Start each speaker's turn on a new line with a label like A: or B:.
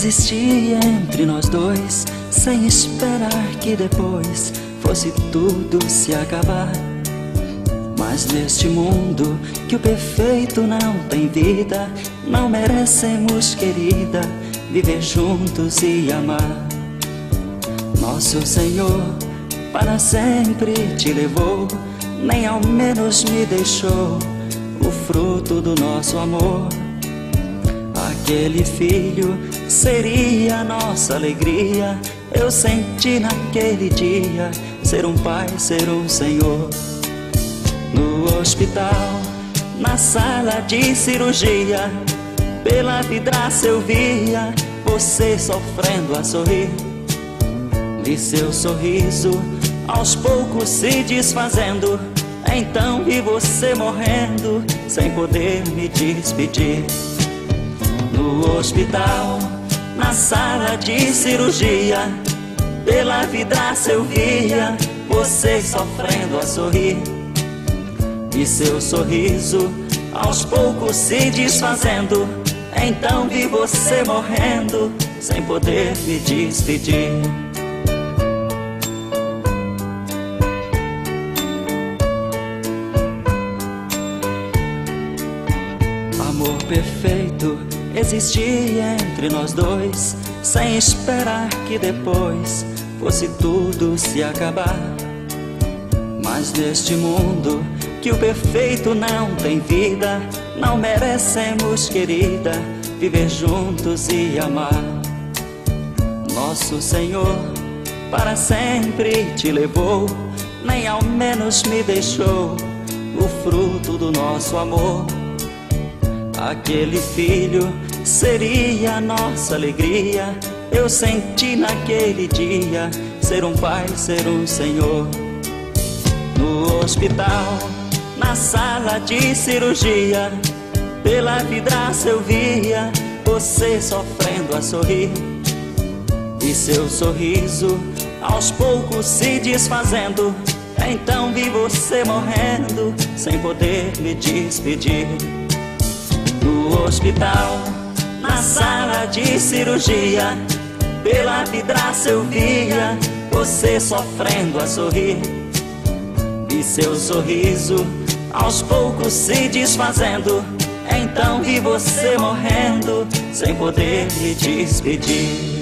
A: existia entre nós dois, sem esperar que depois fosse tudo se acabar. Mas neste mundo que o perfeito não tem vida, não merecemos, querida, viver juntos e amar. Nosso Senhor para sempre te levou, nem ao menos me deixou o fruto do nosso amor. Aquele filho seria a nossa alegria. Eu senti naquele dia ser um pai, ser um Senhor. No hospital, na sala de cirurgia, pela vidraça eu via você sofrendo a sorrir. Vi seu sorriso aos poucos se desfazendo, então vi você morrendo sem poder me despedir. No hospital, na sala de cirurgia, pela vidraça eu via você sofrendo a sorrir. Vi seu sorriso aos poucos se desfazendo, então vi você morrendo sem poder me despedir. Amor perfeito existia entre nós dois, sem esperar que depois fosse tudo se acabar. Mas neste mundo que o perfeito não tem vida, não merecemos, querida, viver juntos e amar. Nosso Senhor para sempre te levou, nem ao menos me deixou o fruto do nosso amor. Aquele filho seria a nossa alegria. Eu senti naquele dia ser um pai, ser um Senhor. No hospital, na sala de cirurgia, pela vidraça eu via você sofrendo a sorrir. E seu sorriso aos poucos se desfazendo, então vi você morrendo sem poder me despedir. No hospital, na sala de cirurgia, pela vidraça eu via você sofrendo a sorrir. Vi seu sorriso aos poucos se desfazendo, então vi você morrendo sem poder me despedir.